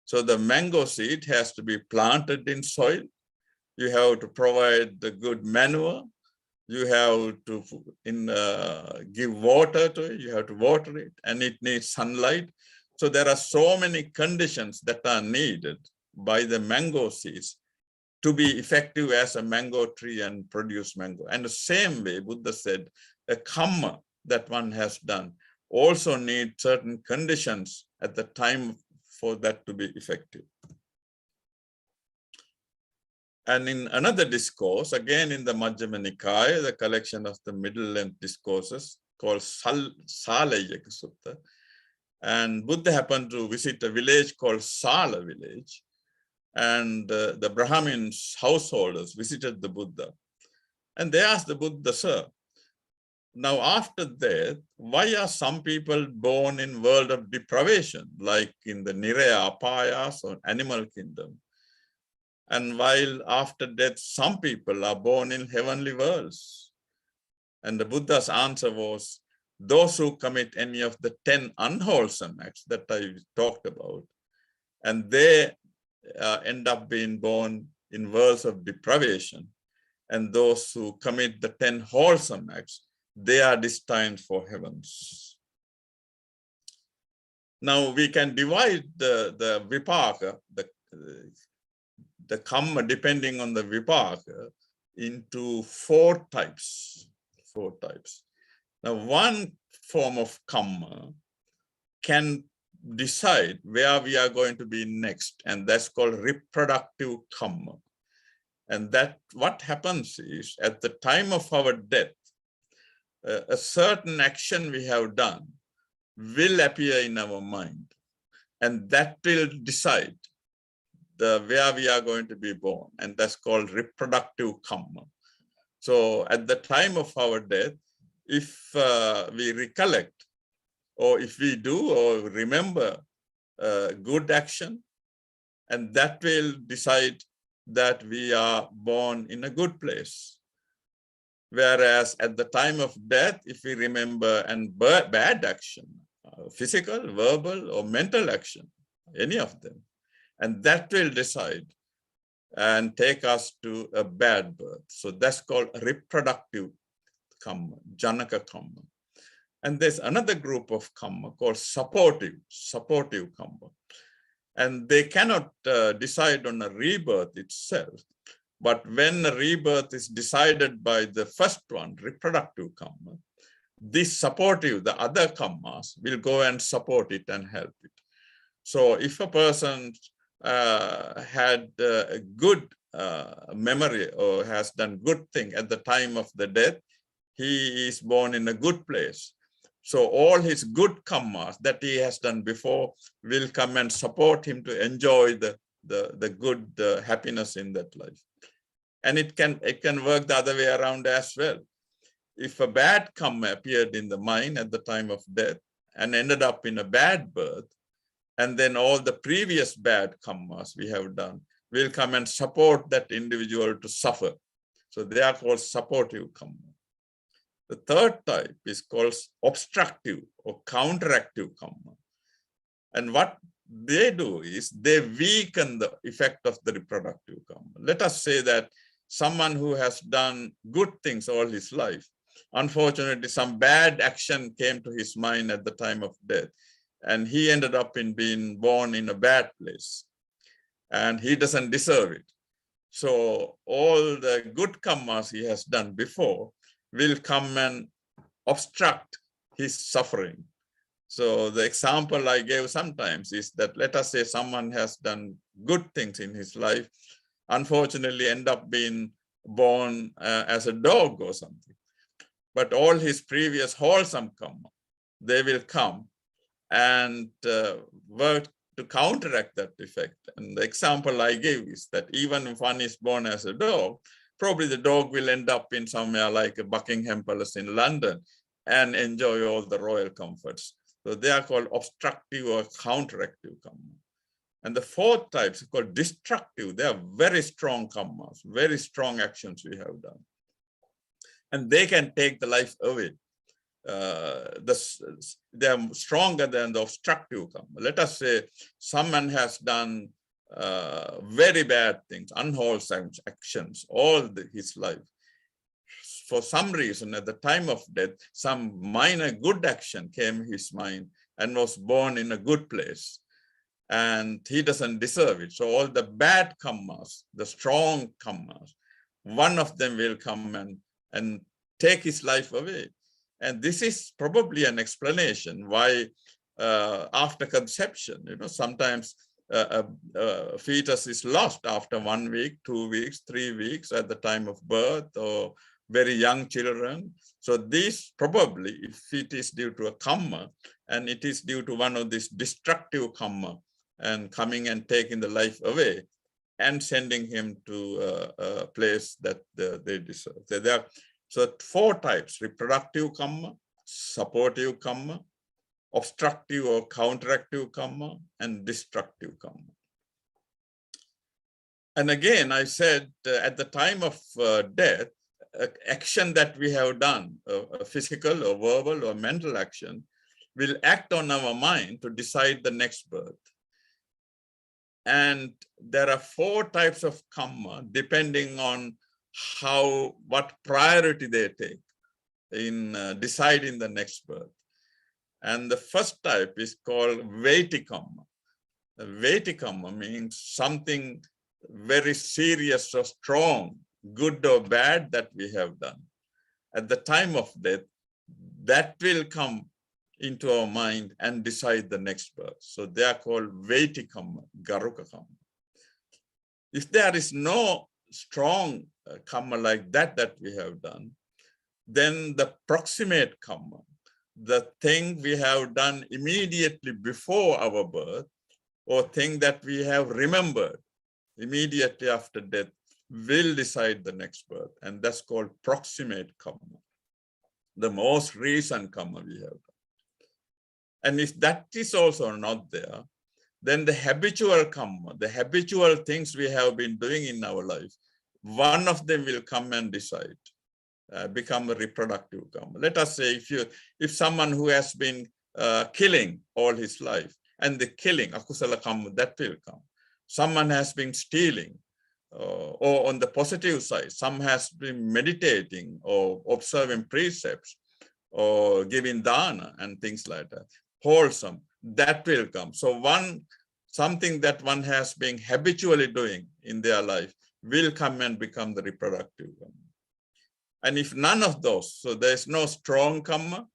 So the mango seed has to be planted in soil. You have to provide the good manure. You have to give water to it. You have to water it, and it needs sunlight. So there are so many conditions that are needed by the mango seeds to be effective as a mango tree and produce mango. And the same way, Buddha said, a Kamma that one has done also need certain conditions at the time for that to be effective. And in another discourse, again in the Majjhima Nikaya, the collection of the middle-length discourses called Salayaka Sutta, and Buddha happened to visit a village called Sala village, and the Brahmins householders visited the Buddha, and they asked the Buddha, sir, now after death, why are some people born in world of deprivation, like in the Niraya Apayas or animal kingdom? And while after death, some people are born in heavenly worlds. And the Buddha's answer was, those who commit any of the 10 unwholesome acts that I talked about, and they end up being born in worlds of deprivation. And those who commit the 10 wholesome acts, they are destined for heavens. Now we can divide the vipaka, the Kamma, depending on the vipaka, into four types. Now, one form of Kamma can decide where we are going to be next, and that's called reproductive Kamma. And that what happens is, at the time of our death, a certain action we have done will appear in our mind, and that will decide where we are going to be born, and that's called reproductive Kamma. So at the time of our death, if we recollect, or if we do or remember good action, and that will decide that we are born in a good place. Whereas at the time of death, if we remember bad action, physical, verbal, or mental action, any of them, and that will decide and take us to a bad birth. So that's called reproductive Kamma, Janaka Kamma. And there's another group of Kamma called supportive Kamma. And they cannot decide on a rebirth itself. But when a rebirth is decided by the first one, reproductive Kamma, this supportive, the other Kammas, will go and support it and help it. So if a person had a good memory or has done good thing at the time of the death, he is born in a good place. So all his good Kammas that he has done before will come and support him to enjoy the good happiness in that life. And it can work the other way around as well. If a bad Kamma appeared in the mind at the time of death and ended up in a bad birth, and then all the previous bad Kammas we have done will come and support that individual to suffer. So they are called supportive Kamma. The third type is called obstructive or counteractive Kamma. And what they do is they weaken the effect of the reproductive Kamma. Let us say that someone who has done good things all his life, unfortunately, some bad action came to his mind at the time of death, and he ended up in being born in a bad place. and he doesn't deserve it. So all the good karmas he has done before will come and obstruct his suffering. So the example I gave sometimes is that, let us say someone has done good things in his life, unfortunately end up being born as a dog or something. But all his previous wholesome karma, they will come and work to counteract that effect. And the example I gave is that even if one is born as a dog, probably the dog will end up in somewhere like a Buckingham Palace in London and enjoy all the royal comforts. So they are called obstructive or counteractive karma. And the fourth type is called destructive. They are very strong karmas, very strong actions we have done. And they can take the life away. They are stronger than the obstructive karma. Let us say someone has done very bad things, unwholesome actions all his life. For some reason, at the time of death, some minor good action came in his mind and was born in a good place. And he doesn't deserve it. So all the bad karmas, the strong karmas, one of them will come and take his life away. And this is probably an explanation why after conception, sometimes a fetus is lost after 1 week, 2 weeks, 3 weeks at the time of birth, or very young children. So this probably, if it is due to a karma, and it is due to one of these destructive karma, and coming and taking the life away and sending him to a place that they deserve. So 4 types: reproductive karma, supportive karma, obstructive or counteractive karma, and destructive karma. And again, I said at the time of death, action that we have done, a physical or verbal or mental action, will act on our mind to decide the next birth. And there are 4 types of karma depending on what priority they take in deciding the next birth. And the first type is called Vaticama. Vaticama means something very serious or strong, good or bad, that we have done. At the time of death, that will come into our mind and decide the next birth. So they are called Vaticama, Garuka Karma. If there is no strong karma like that we have done, then the proximate karma, the thing we have done immediately before our birth, or thing that we have remembered immediately after death, will decide the next birth. And that's called proximate karma, the most recent karma we have done. And if that is also not there, then the habitual karma, the habitual things we have been doing in our life, one of them will come and decide, become a reproductive karma. Let us say if someone who has been killing all his life, and the killing, akusala karma, that will come. Someone has been stealing, or on the positive side, some has been meditating or observing precepts or giving dana and things like that. Wholesome, that will come. So something that one has been habitually doing in their life will come and become the reproductive karma. And if none of those, so there's no strong karma,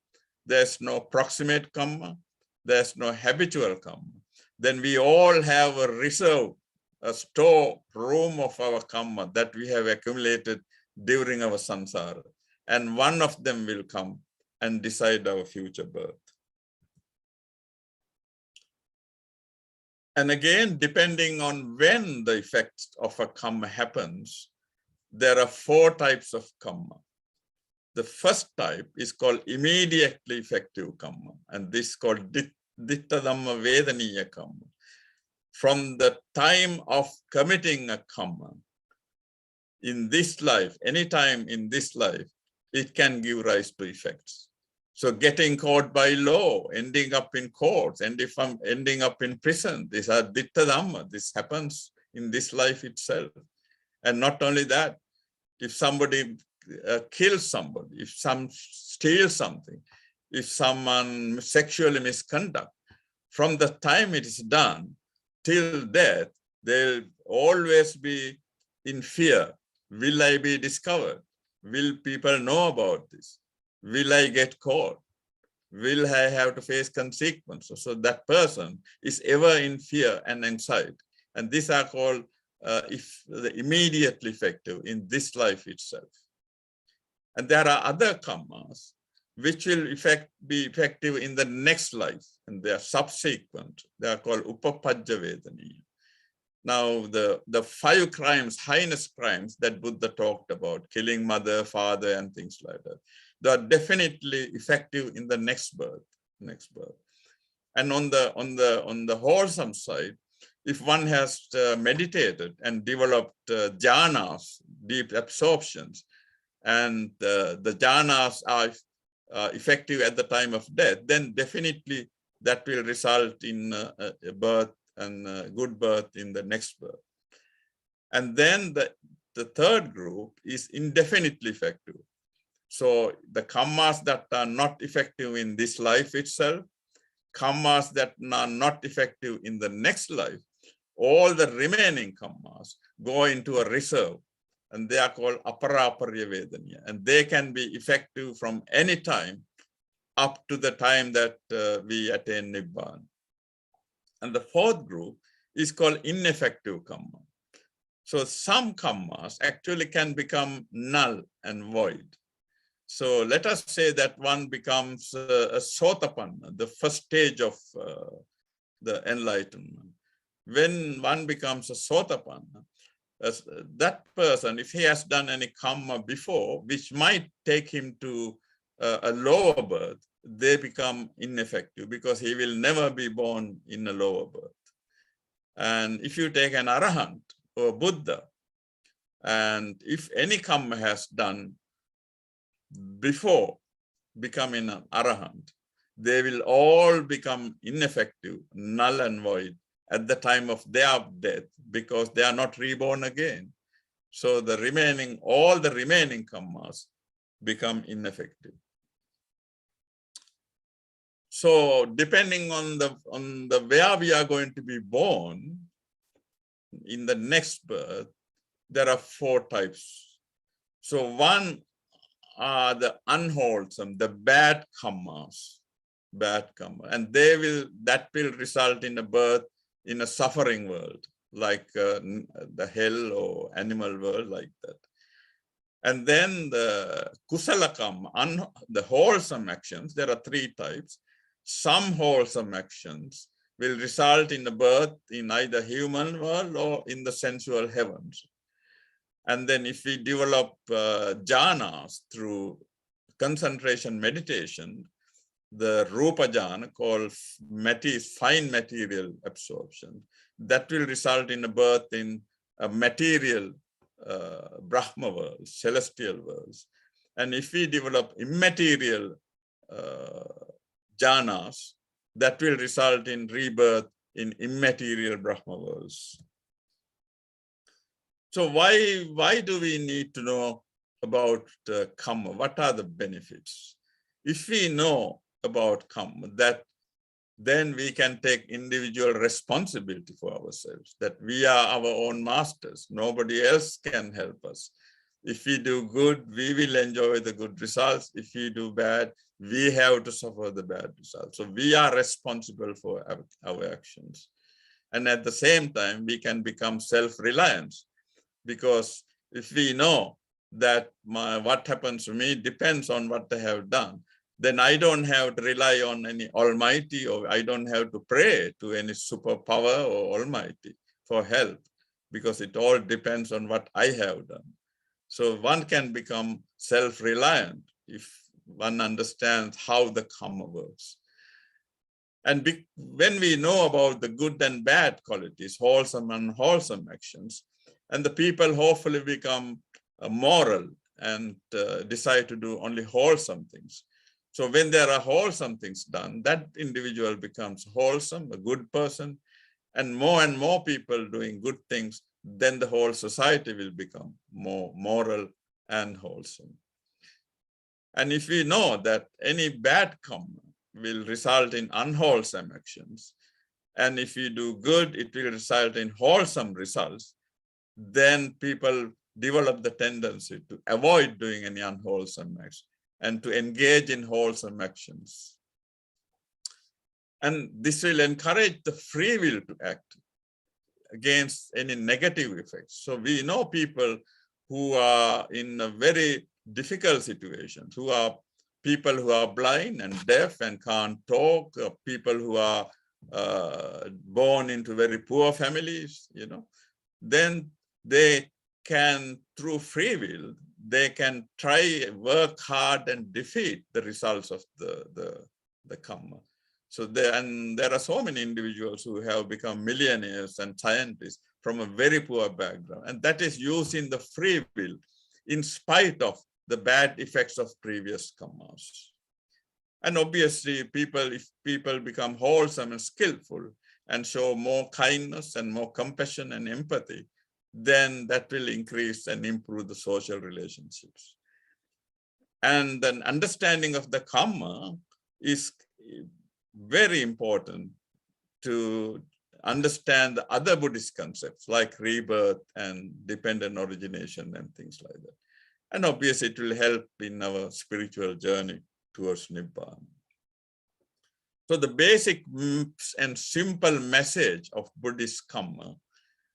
there's no proximate karma, there's no habitual karma, then we all have a reserve, a store room of our karma that we have accumulated during our samsara. And one of them will come and decide our future birth. And again, depending on when the effect of a karma happens, there are 4 types of karma. The first type is called immediately effective karma, and this is called Ditta Dhamma Vedaniya karma. From the time of committing a karma in this life, anytime in this life, it can give rise to effects. So getting caught by law, ending up in courts, ending up in prison, these are Ditta Dhamma. This happens in this life itself. And not only that, if somebody kills somebody, if some steals something, if someone sexually misconduct, from the time it is done till death, They'll always be in fear. Will I be discovered? Will people know about this? Will I get caught? Will I have to face consequences? So that person is ever in fear and anxiety. And these are called if the immediately effective in this life itself. And there are other kammas which will be effective in the next life, and they are subsequent. They are called upapajja vedaniya. Now, the 5 crimes, heinous crimes that Buddha talked about, killing mother, father, and things like that, they are definitely effective in the next birth. And on the wholesome side, if one has meditated and developed jhanas, deep absorptions, and the jhanas are effective at the time of death, then definitely that will result in a birth and good birth in the next birth. And then the third group is indefinitely effective. So the kammas that are not effective in this life itself, kammas that are not effective in the next life, all the remaining kammas go into a reserve, and they are called aparaparya vedaniya, and they can be effective from any time up to the time that we attain Nibbana. And the fourth group is called ineffective Kamma. So some kammas actually can become null and void. So let us say that one becomes a sotapanna, the first stage of the enlightenment. When one becomes a sotapanna, that person, if he has done any kamma before, which might take him to a lower birth, they become ineffective because he will never be born in a lower birth. And if you take an arahant or Buddha, and if any kamma has done before becoming an arahant, they will all become ineffective, null and void at the time of their death, because they are not reborn again. So all the remaining kammas become ineffective. So depending on the where we are going to be born in the next birth, there are 4 types. So one are the unwholesome, the bad kammas, and that will result in a birth in a suffering world, like the hell or animal world, like that. And then the kusala kamma, the wholesome actions, there are 3 types. Some wholesome actions will result in a birth in either human world or in the sensual heavens. And then if we develop jhanas through concentration meditation, the rupa jhana, called fine material absorption, that will result in a birth in a material Brahma world, celestial worlds. And if we develop immaterial jhanas, that will result in rebirth in immaterial Brahma worlds. So why do we need to know about Kamma? What are the benefits? If we know about Kamma, then we can take individual responsibility for ourselves, that we are our own masters. Nobody else can help us. If we do good, we will enjoy the good results. If we do bad, we have to suffer the bad results. So we are responsible for our actions. And at the same time, we can become self-reliant, because if we know that what happens to me depends on what I have done, then I don't have to rely on any almighty, or I don't have to pray to any superpower or almighty for help, because it all depends on what I have done. So one can become self-reliant if one understands how the Kamma works. And when we know about the good and bad qualities, wholesome and unwholesome actions, and the people hopefully become moral and decide to do only wholesome things. So when there are wholesome things done, that individual becomes wholesome, a good person, and more people doing good things, then the whole society will become more moral and wholesome. And if we know that any bad karma will result in unwholesome actions, And if you do good, it will result in wholesome results. Then people develop the tendency to avoid doing any unwholesome acts and to engage in wholesome actions. And this will encourage the free will to act against any negative effects. So we know people who are in a very difficult situation, who are people who are blind and deaf and can't talk, people who are born into very poor families, then they can, through free will, they can work hard and defeat the results of the Kamma. So there are so many individuals who have become millionaires and scientists from a very poor background, and that is using the free will in spite of the bad effects of previous Kammas. And obviously, if people become wholesome and skillful and show more kindness and more compassion and empathy, then that will increase and improve the social relationships. And an understanding of the Kamma is very important to understand the other Buddhist concepts like rebirth and dependent origination and things like that. And obviously, it will help in our spiritual journey towards Nibbana. So the basic and simple message of Buddhist Kamma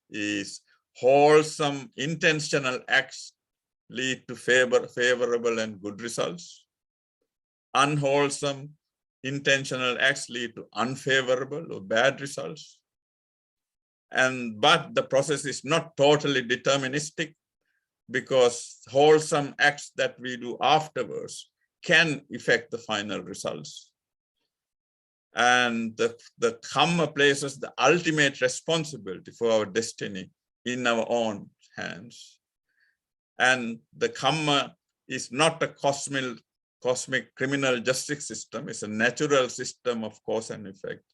is wholesome intentional acts lead to favorable and good results. Unwholesome intentional acts lead to unfavorable or bad results. But the process is not totally deterministic, because wholesome acts that we do afterwards can affect the final results. And the Kamma places the ultimate responsibility for our destiny in our own hands. And the Kamma is not a cosmic criminal justice system. It's a natural system of cause and effect.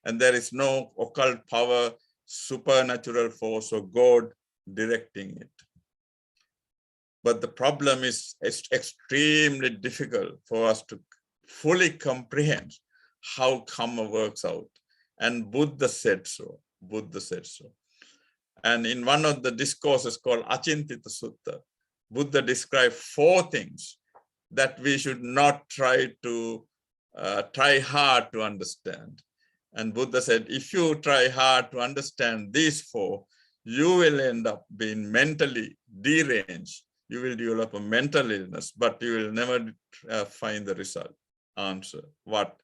And there is no occult power, supernatural force, or God directing it. But the problem is it's extremely difficult for us to fully comprehend how Kamma works out. And Buddha said so. And in one of the discourses called Achintita Sutta, Buddha described 4 things that we should not try hard to understand. And Buddha said, if you try hard to understand these 4, you will end up being mentally deranged. You will develop a mental illness, but you will never find the answer. What?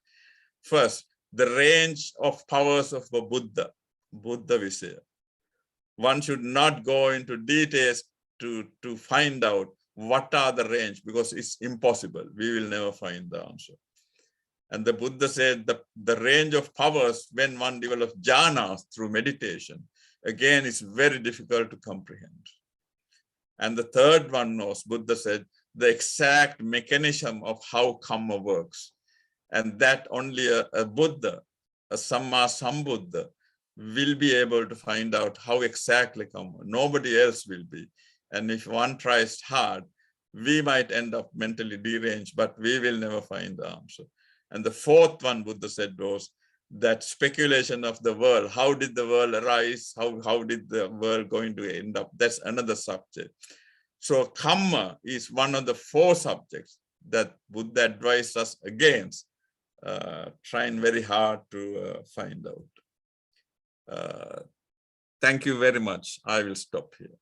First, the range of powers of a Buddha Visaya. One should not go into details to find out what are the range, because it's impossible. We will never find the answer. And the Buddha said the range of powers when one develops jhanas through meditation, again, is very difficult to comprehend. And the third one was, Buddha said, the exact mechanism of how Kamma works. And that only a Buddha, a Samma Sambuddha, will be able to find out how exactly Kamma. Nobody else will be. And if one tries hard, we might end up mentally deranged, but we will never find the answer. And the fourth one, Buddha said, was that speculation of the world. How did the world arise? How did the world going to end up? That's another subject. So Kamma is one of the 4 subjects that Buddha advised us against trying very hard to find out. Thank you very much. I will stop here.